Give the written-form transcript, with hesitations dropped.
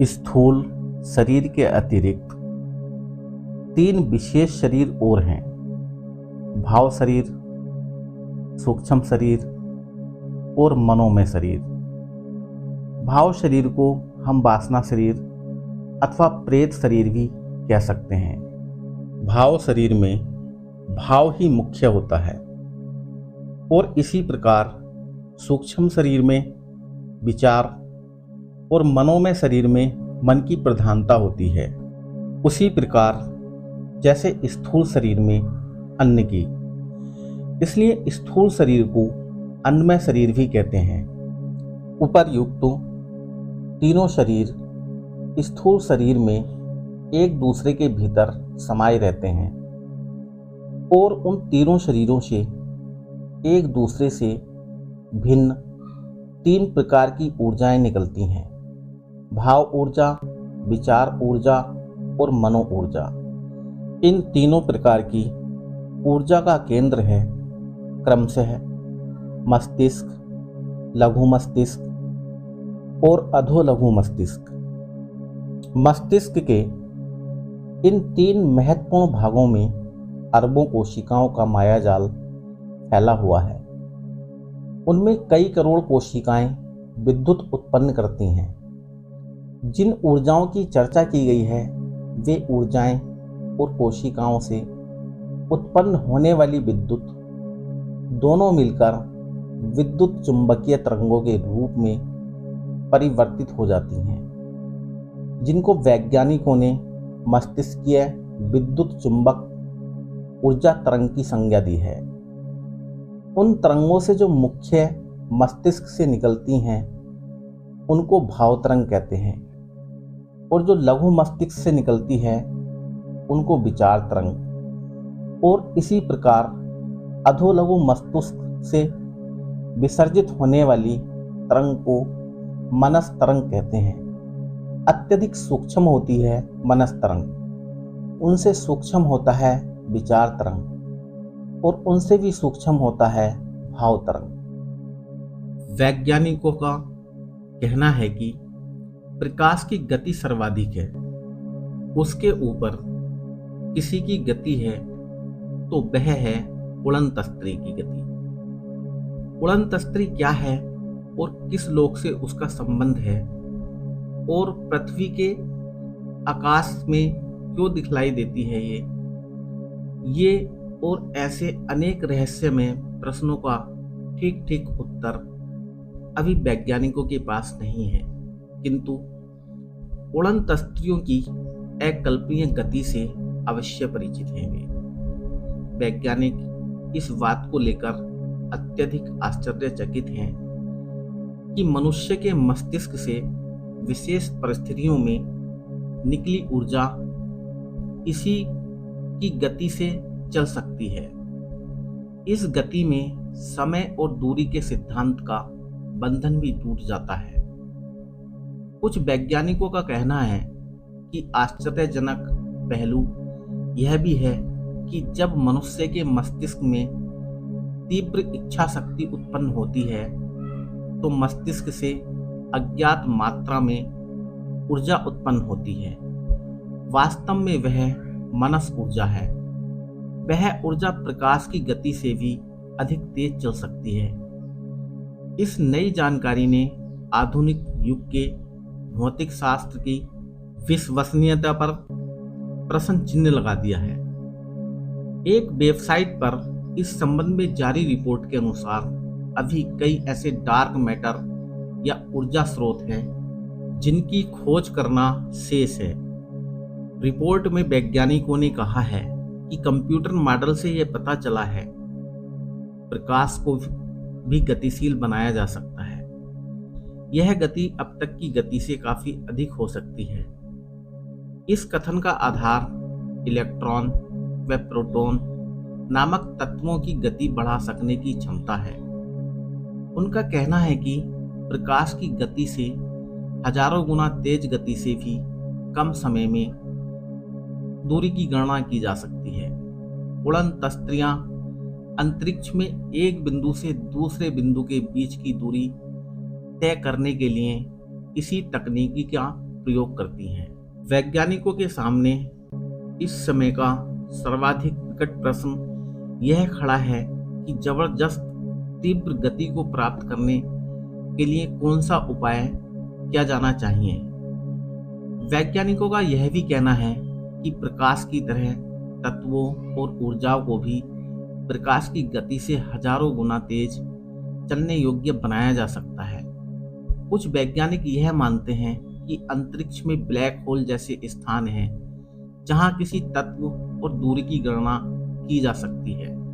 स्थूल शरीर के अतिरिक्त तीन विशेष शरीर और हैं। भाव शरीर, सूक्ष्म शरीर और मनोमय शरीर। भाव शरीर को हम वासना शरीर अथवा प्रेत शरीर भी कह सकते हैं। भाव शरीर में भाव ही मुख्य होता है और इसी प्रकार सूक्ष्म शरीर में विचार और मनोमय शरीर में मन की प्रधानता होती है। उसी प्रकार जैसे स्थूल शरीर में अन्न की, इसलिए स्थूल शरीर को अन्नमय शरीर भी कहते हैं। उपर्युक्त तीनों शरीर स्थूल शरीर में एक दूसरे के भीतर समाये रहते हैं और उन तीनों शरीरों से एक दूसरे से भिन्न तीन प्रकार की ऊर्जाएं निकलती हैं। भाव ऊर्जा, विचार ऊर्जा और मनो ऊर्जा। इन तीनों प्रकार की ऊर्जा का केंद्र है क्रमशः मस्तिष्क, लघु मस्तिष्क और अधोलघु मस्तिष्क। मस्तिष्क के इन तीन महत्वपूर्ण भागों में अरबों कोशिकाओं का मायाजाल फैला हुआ है। उनमें कई करोड़ कोशिकाएं विद्युत उत्पन्न करती हैं। जिन ऊर्जाओं की चर्चा की गई है वे ऊर्जाएं और कोशिकाओं से उत्पन्न होने वाली विद्युत दोनों मिलकर विद्युत चुंबकीय तरंगों के रूप में परिवर्तित हो जाती हैं, जिनको वैज्ञानिकों ने मस्तिष्कीय विद्युत चुंबक ऊर्जा तरंग की संज्ञा दी है। उन तरंगों से जो मुख्य मस्तिष्क से निकलती हैं उनको भाव तरंग कहते हैं और जो लघु मस्तिष्क से निकलती है उनको विचार तरंग, और इसी प्रकार अधोलघु मस्तिष्क से विसर्जित होने वाली तरंग को मनस तरंग कहते हैं। अत्यधिक सूक्ष्म होती है मनस तरंग, उनसे सूक्ष्म होता है विचार तरंग और उनसे भी सूक्ष्म होता है भाव तरंग। वैज्ञानिकों का कहना है कि प्रकाश की गति सर्वाधिक है, उसके ऊपर किसी की गति है तो वह है उड़न तस्त्री की गति। उड़न तस्त्री क्या है और किस लोक से उसका संबंध है और पृथ्वी के आकाश में क्यों दिखलाई देती है, ये और ऐसे अनेक रहस्यमय प्रश्नों का ठीक ठीक उत्तर अभी वैज्ञानिकों के पास नहीं है, किंतु उड़न तस्त्रियों की अकल्पनीय गति से अवश्य परिचित हैं वे। वैज्ञानिक इस बात को लेकर अत्यधिक आश्चर्यचकित हैं कि मनुष्य के मस्तिष्क से विशेष परिस्थितियों में निकली ऊर्जा इसी की गति से चल सकती है। इस गति में समय और दूरी के सिद्धांत का बंधन भी टूट जाता है। कुछ वैज्ञानिकों का कहना है कि आश्चर्यजनक पहलू यह भी है कि जब मनुष्य के मस्तिष्क में तीव्र इच्छा शक्ति उत्पन्न होती है तो मस्तिष्क से अज्ञात मात्रा में ऊर्जा उत्पन्न होती है। वास्तव में वह मनस ऊर्जा है। वह ऊर्जा प्रकाश की गति से भी अधिक तेज चल सकती है। इस नई जानकारी ने आधुनिक युग के भौतिक शास्त्र की विश्वसनीयता पर प्रश्न चिन्ह लगा दिया है। एक वेबसाइट पर इस संबंध में जारी रिपोर्ट के अनुसार अभी कई ऐसे डार्क मैटर या ऊर्जा स्रोत हैं जिनकी खोज करना शेष है। रिपोर्ट में वैज्ञानिकों ने कहा है कि कंप्यूटर मॉडल से यह पता चला है प्रकाश को भी गतिशील बनाया जा सकता है। यह गति अब तक की गति से काफी अधिक हो सकती है। इस कथन का आधार इलेक्ट्रॉन व प्रोटॉन नामक तत्वों की गति बढ़ा सकने की क्षमता है। उनका कहना है कि प्रकाश की गति से हजारों गुना तेज गति से भी कम समय में दूरी की गणना की जा सकती है। उड़न तस्त्रियां अंतरिक्ष में एक बिंदु से दूसरे बिंदु के बीच की दूरी तय करने के लिए इसी तकनीकी का प्रयोग करती हैं। वैज्ञानिकों के सामने इस समय का सर्वाधिक विकट प्रश्न यह खड़ा है कि जबरदस्त तीव्र गति को प्राप्त करने के लिए कौन सा उपाय किया जाना चाहिए। वैज्ञानिकों का यह भी कहना है कि प्रकाश की तरह तत्वों और ऊर्जाओं को भी प्रकाश की गति से हजारों गुना तेज चलने योग्य बनाया जा सकता है। कुछ वैज्ञानिक यह मानते हैं कि अंतरिक्ष में ब्लैक होल जैसे स्थान हैं जहां किसी तत्व और दूरी की गणना की जा सकती है।